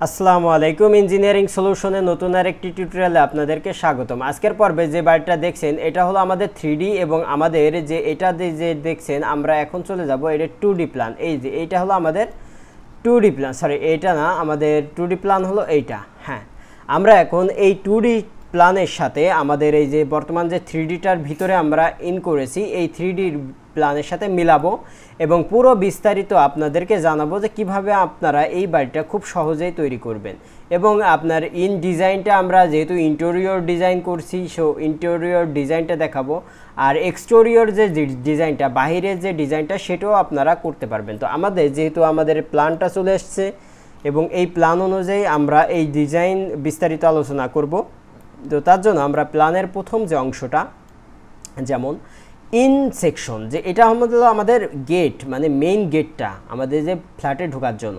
আসসালামু আলাইকুম ইঞ্জিনিয়ারিং সলিউশনে নতুন আরেকটি টিউটোরিয়ালে আপনাদেরকে স্বাগতম। আজকের পর্বে যে বাড়িটা দেখছেন এটা হলো আমাদের 3D এবং আমাদের যে এটা যে দেখছেন আমরা এখন চলে যাব এটা 2D প্ল্যান। এই যে এইটা হলো আমাদের 2D প্ল্যান, সরি এটা না, আমাদের 2D প্ল্যান হলো এইটা। হ্যাঁ, আমরা এখন এই 2D প্ল্যানের সাথে আমাদের এই যে বর্তমান যে 3Dটার ভিতরে আমরা ইন করেছি এই 3D প্ল্যানের সাথে মিলাবো এবং পুরো বিস্তারিত আপনাদেরকে জানাবো যে কিভাবে আপনারা এই বাড়িটা খুব সহজেই তৈরি করবেন। এবং আপনার ইন ডিজাইনটা আমরা যেহেতু ইন্টেরিয়র ডিজাইন করছি, সো ইন্টেরিয়র ডিজাইনটা দেখাবো, আর এক্সটেরিয়র যে ডিজাইনটা বাহিরের যে ডিজাইনটা সেটাও আপনারা করতে পারবেন। তো আমাদের যেহেতু আমাদের প্ল্যানটা চলে এসছে এবং এই প্ল্যান অনুযায়ী আমরা এই ডিজাইন বিস্তারিত আলোচনা করব। তো তার জন্য আমরা প্ল্যানের প্রথম যে অংশটা, যেমন ইন সেকশন, যে এটা আমাদের গেট, মানে মেইন গেটটা আমাদের যে ফ্ল্যাটে ঢোকার জন্য,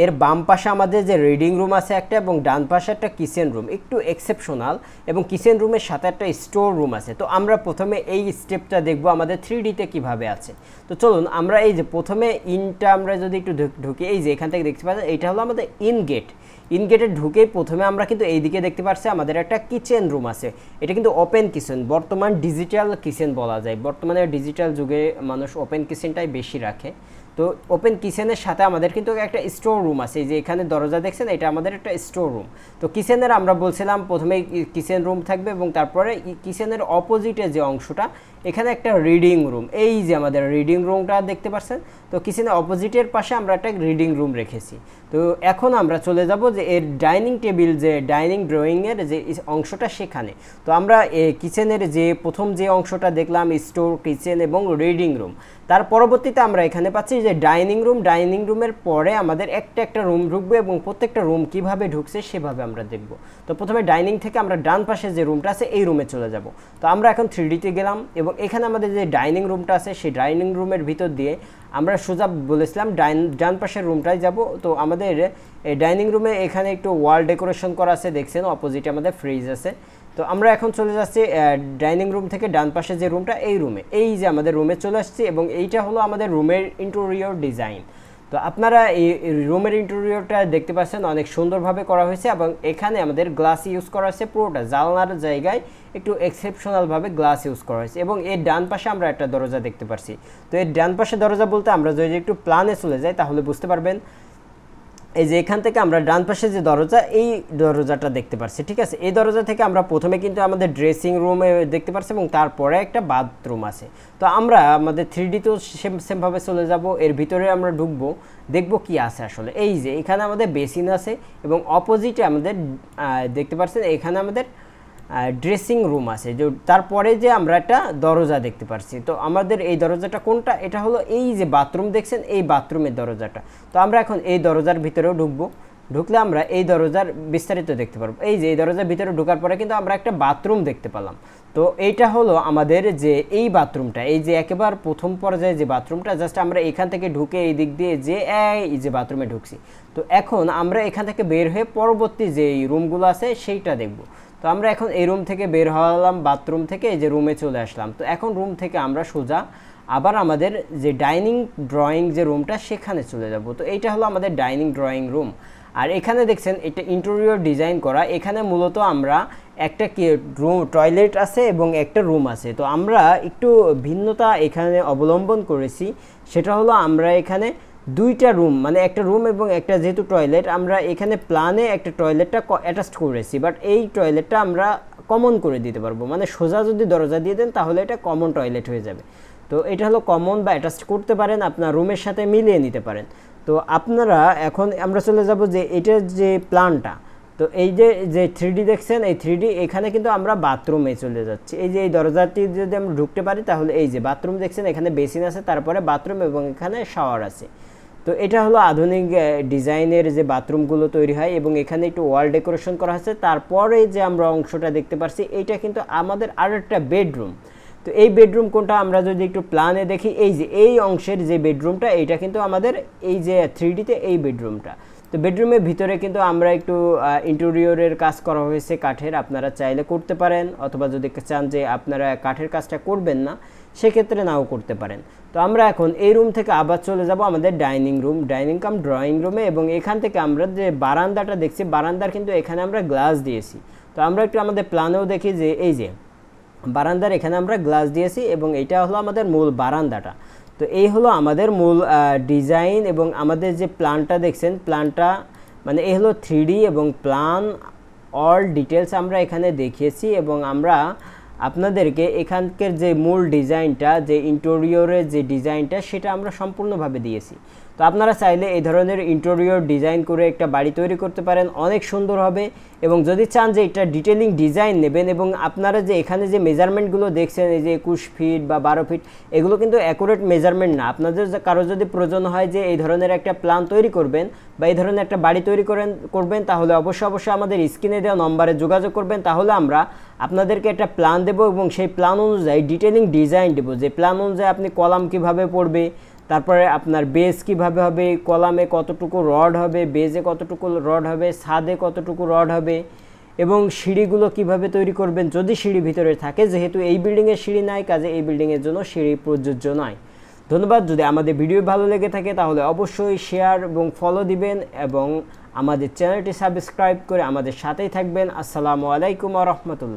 এর বাম পাশে আমাদের যে রিডিং রুম আছে একটা এবং ডান পাশে একটা কিচেন রুম, একটু এক্সেপশনাল, এবং কিচেন রুমের সাথে একটা স্টোর রুম আছে। তো আমরা প্রথমে এই স্টেপটা দেখব আমাদের 3Dতে কিভাবে আছে। তো চলুন আমরা এই যে প্রথমে ইনটা আমরা যদি একটু ঢুকি, এই যে এখান থেকে দেখতে পাচ্ছেন এইটা হলো আমাদের ইন গেট। ইন গেটে ঢুকেই প্রথমে আমরা কিন্তু এই দিকে দেখতে পাচ্ছি আমাদের একটা কিচেন রুম আছে। এটা কিন্তু ওপেন কিচেন, বর্তমান ডিজিটাল কিচেন বলা যায়। বর্তমানে ডিজিটাল যুগে মানুষ ওপেন কিচেনটাই বেশি রাখে। তো ওপেন কিচেনের সাথে আমাদের কিন্তু একটা স্টোর রুম আছে। এই যে এখানে দরজা দেখছেন, এটা আমাদের একটা স্টোর রুম। তো কিচেনের আমরা বলছিলাম প্রথমে কিচেন রুম থাকবে এবং তারপরে কিচেনের অপোজিটে যে অংশটা এখানে একটা রিডিং রুম, এই যে আমাদের রিডিং রুমটা দেখতে পাচ্ছেন। তো কিচেনের অপোজিটের পাশে আমরা একটা রিডিং রুম রেখেছি। তো এখন আমরা চলে যাব যে এর ডাইনিং টেবিল, যে ডাইনিং ড্রয়িংয়ের যে অংশটা সেখানে। তো আমরা কিচেনের যে প্রথম যে অংশটা দেখলাম স্টোর, কিচেন এবং রিডিং রুম, তার পরবর্তীতে আমরা এখানে পাচ্ছি যে ডাইনিং রুম। ডাইনিং রুমের পরে আমাদের একটা রুম ঢুকবে এবং প্রত্যেকটা রুম কিভাবে ঢুকছে সেভাবে আমরা দেখব। তো প্রথমে ডাইনিং থেকে আমরা ডান পাশে যে রুমটা আছে এই রুমে চলে যাব। তো আমরা এখন 3Dতে গেলাম এবং এখানে আমাদের যে ডাইনিং রুমটা আছে সেই ডাইনিং রুমের ভিতর দিয়ে আমরা সোজা বলেছিলাম ডান পাশের রুমটায় যাব। তো আমাদের এই ডাইনিং রুমে এখানে একটু ওয়াল ডেকোরেশন করা আছে, দেখছেন অপোজিটে আমাদের ফ্রিজ আছে। তো আমরা এখন চলে যাচ্ছি ডাইনিং রুম থেকে ডান পাশে যে রুমটা এই রুমে, এই যে আমাদের রুমে চলে আসছি এবং এইটা হলো আমাদের রুমের ইন্টেরিয়র ডিজাইন। তো আপনারা এই রুমের ইন্টেরিয়রটা দেখতে পাচ্ছেন অনেক সুন্দরভাবে করা হয়েছে এবং এখানে আমাদের গ্লাস ইউজ করা হয়েছে, পুরোটা জানলার জায়গায় একটু এক্সেপশনালভাবে গ্লাস ইউজ করা হয়েছে। এবং এর ডান পাশে আমরা একটা দরজা দেখতে পাচ্ছি। তো এর ডান পাশে দরজা বলতে আমরা যদি একটু প্ল্যানে চলে যাই তাহলে বুঝতে পারবেন। এই যে এখান থেকে আমরা ডান পাশে যে দরজা, এই দরজাটা দেখতে পাচ্ছি, ঠিক আছে। এই দরজা থেকে আমরা প্রথমে কিন্তু আমাদের ড্রেসিং রুমে দেখতে পাচ্ছি এবং তারপরে একটা বাথরুম আছে। তো আমরা আমাদের 3Dতেও সেমভাবে চলে যাব, এর ভিতরে আমরা ঢুকবো, দেখবো কি আছে আসলে। এই যে এখানে আমাদের বেসিন আছে এবং অপোজিটে আমাদের দেখতে পাচ্ছেন এখানে আমাদের ড্রেসিং রুম আছে। যে তারপরে যে আমরা একটা দরজা দেখতে পাচ্ছি। তো আমাদের এই দরজাটা কোনটা? এটা হলো এই যে বাথরুম দেখছেন, এই বাথরুমের দরজাটা। তো আমরা এখন এই দরজার ভিতরেও ঢুকবো। ঢুকলে আমরা এই দরজার বিস্তারিত দেখতে পারবো। এই যে এই দরজার ভিতরে ঢোকার পরে কিন্তু আমরা একটা বাথরুম দেখতে পেলাম। তো এইটা হলো আমাদের যে এই বাথরুমটা, এই যে একেবারে প্রথম পর্যায়ে যে বাথরুমটা, জাস্ট আমরা এখান থেকে ঢুকে এই দিক দিয়ে যে এই যে বাথরুমে ঢুকছি। তো এখন আমরা এখান থেকে বের হয়ে পরবর্তী যে রুমগুলো আছে সেইটা দেখব। তো আমরা এখন এই রুম থেকে বের হলাম, বাথরুম থেকে এই যে রুমে চলে আসলাম। তো এখন রুম থেকে আমরা সোজা আবার আমাদের যে ডাইনিং ড্রয়িং যে রুমটা সেখানে চলে যাব। তো এইটা হলো আমাদের ডাইনিং ড্রয়িং রুম। আর এখানে দেখছেন এটা ইন্টেরিয়র ডিজাইন করা। এখানে মূলত আমরা একটা রুম, টয়লেট আছে এবং একটা রুম আছে। তো আমরা একটু ভিন্নতা এখানে অবলম্বন করেছি, সেটা হলো আমরা এখানে দুইটা রুম, মানে একটা রুম এবং একটা যেহেতু টয়লেট, আমরা এখানে প্ল্যানে একটা টয়লেটটা অ্যাটাচ করেছি, বাট এই টয়লেটটা আমরা কমন করে দিতে পারবো। মানে সোজা যদি দরজা দিয়ে দেন তাহলে এটা কমন টয়লেট হয়ে যাবে। তো এটা হলো কমন বা অ্যাটাচ করতে পারেন, আপনার রুমের সাথে মিলিয়ে নিতে পারেন। তো আপনারা এখন আমরা চলে যাব যে এটার যে প্ল্যানটা। তো এই যে 3D দেখছেন, এই 3D এখানে কিন্তু আমরা বাথরুমে চলে যাচ্ছি। এই যে এই দরজাটি যদি আমরা ঢুকতে পারি তাহলে এই যে বাথরুম দেখছেন, এখানে বেসিন আছে, তারপরে বাথরুম এবং এখানে শাওয়ার আছে। তো এটা হলো আধুনিক ডিজাইনের যে বাথরুমগুলো তৈরি হয় এবং এখানে একটু ওয়াল ডেকোরেশন করা হয়েছে। তারপরে যে আমরা অংশটা দেখতে পাচ্ছি এইটা কিন্তু আমাদের আরেকটা বেডরুম। তো এই বেডরুম কোনটা আমরা যদি একটু প্ল্যানে দেখি, এই যে এই অংশের যে বেডরুমটা, এইটা কিন্তু আমাদের এই যে 3Dতে এই বেডরুমটা। তো বেডরুমের ভিতরে কিন্তু আমরা একটু ইন্টেরিয়রের কাজ করা হয়েছে কাঠের, আপনারা চাইলে করতে পারেন, অথবা যদি চান যে আপনারা কাঠের কাজটা করবেন না সেক্ষেত্রে নাও করতে পারেন। তো আমরা এখন এই রুম থেকে আবার চলে যাব আমাদের ডাইনিং কাম ড্রয়িং রুমে, এবং এখান থেকে আমরা যে বারান্দাটা দেখছি, বারান্দার কিন্তু এখানে আমরা গ্লাস দিয়েছি। তো আমরা একটু আমাদের প্ল্যানেও দেখি যে এই যে বারান্দার এখানে আমরা গ্লাস দিয়েছি, এবং এটা হলো আমাদের মূল বারান্দাটা। তো এই হলো আমাদের মূল ডিজাইন, এবং আমাদের যে প্ল্যানটা দেখছেন, প্ল্যানটা মানে এই হলো 3D এবং প্ল্যান অল ডিটেলস আমরা এখানে দেখিয়েছি, এবং আমরা আপনাদেরকে এখানকার যে মূল ডিজাইনটা, যে ইন্টেরিয়রের যে ডিজাইনটা, সেটা আমরা সম্পূর্ণভাবে দিয়েছি। তো আপনারা চাইলে এই ধরনের ইন্টেরিয়র ডিজাইন করে একটা বাড়ি তৈরি করতে পারেন, অনেক সুন্দর হবে। এবং যদি চান যে এটা ডিটেলিং ডিজাইন নেবেন, এবং আপনারা যে এখানে যে মেজারমেন্টগুলো দেখছেন, এই যে 21 ফিট বা 12 ফিট, এগুলো কিন্তু অ্যাকুরেট মেজারমেন্ট না। আপনাদের কারো যদি প্রয়োজন হয় যে এই ধরনের একটা প্ল্যান তৈরি করবেন বা এই ধরনের একটা বাড়ি তৈরি করবেন, তাহলে অবশ্যই আমাদের স্ক্রিনে দেওয়া নম্বরে যোগাযোগ করবেন। তাহলে আমরা আপনাদেরকে একটা প্ল্যান দেবো, এবং সেই প্ল্যান অনুযায়ী ডিটেলিং ডিজাইন দেবো, যে প্ল্যান অনুযায়ী আপনি কলাম কিভাবে পড়বে, তারপরে আপনার বেস কিভাবে হবে, কলামে কতটুকু রড হবে, বেজে কতটুকু রড হবে, ছাদে কতটুকু রড হবে, এবং সিঁড়িগুলো কিভাবে তৈরি করবেন যদি সিঁড়ি ভিতরে থাকে। যেহেতু এই বিল্ডিংয়ের সিঁড়ি নাই, কাজে এই বিল্ডিংয়ের জন্য সিঁড়ি প্রযোজ্য নয়। ধন্যবাদ। যদি আমাদের ভিডিও ভালো লেগে থাকে তাহলে অবশ্যই শেয়ার এবং ফলো দিবেন, এবং আমাদের চ্যানেলটি সাবস্ক্রাইব করে আমাদের সাথেই থাকবেন। আসসালামু আলাইকুম ওয়া রাহমাতুল্লাহ।